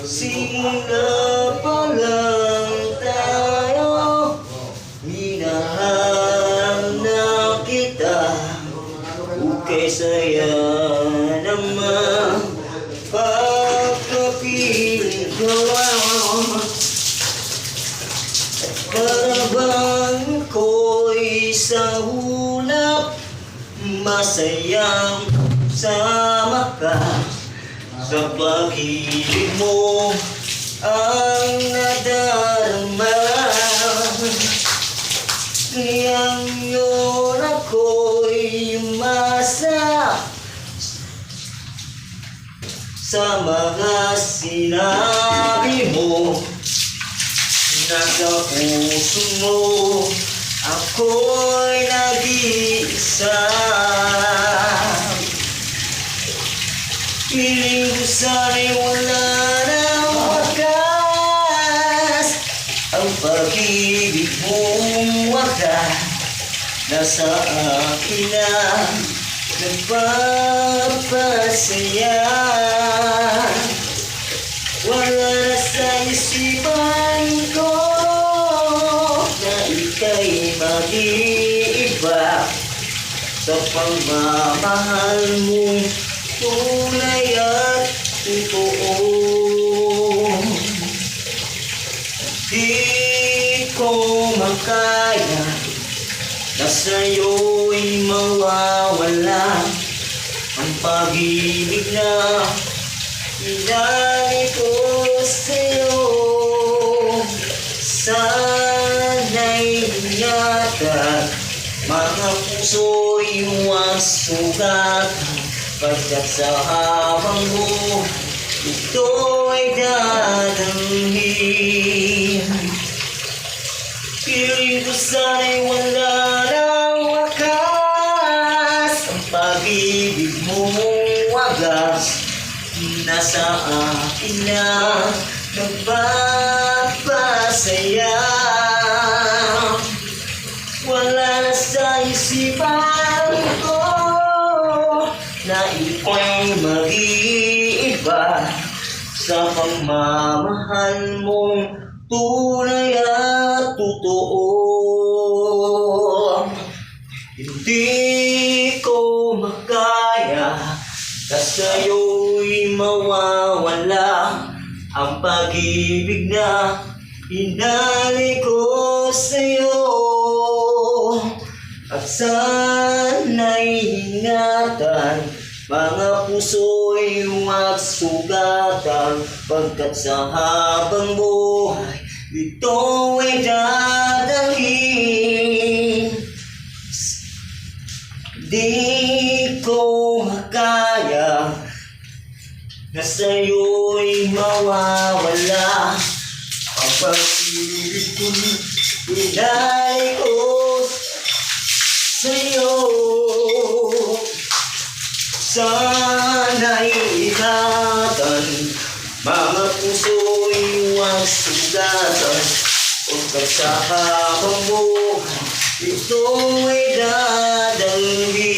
Simula pa lang tayo, minahal na kita. Ukay saya naman pagkapiling ko. Para bang ko'y sa hulap, masayang sama ka. Sa pag-ibig mo ang nadarama, ngayon ako'y umasa sa mga sinabi mo. Nasa puso mo ako'y nag-iisa. Piling ko sana'y wala ng wakas, ang pag-ibig mong wakas nasa akin na nagpapasaya. Wala na sa isipan ko na ika'y mag-iiba sa pagmamahal mong tunay at totoo. Di ko makaya na sa'yo'y mawawala ang pag-ibig na inalay ko sa'yo. Sana'y ingatan, mga puso'y huwag sugatan, pagkat sa habang mo ito ay dadalhin. Piling ko sana'y wala ng wakas, ang pag-ibig mong wagas nasa akin na nagpapasaya. Wala na sa isipan ko na ika'y mag-iiba sa pagmamahal mong tunay at totoo. Hindi ko makaya na sa'yo'y mawawala ang pag-ibig na inalay ko sa'yo. At sana'y ingatan, mga puso'y huwag sugatan, pagkat sa habang buhay ito ay dadalhin. Di ko makaya na sa'yo'y mawawala ang pag-ibig kong inalay ko sa'yo. Sana'y ingatan, mga puso'y huwag sugatan, pagkat sa habang buhay ito ay dadalhin.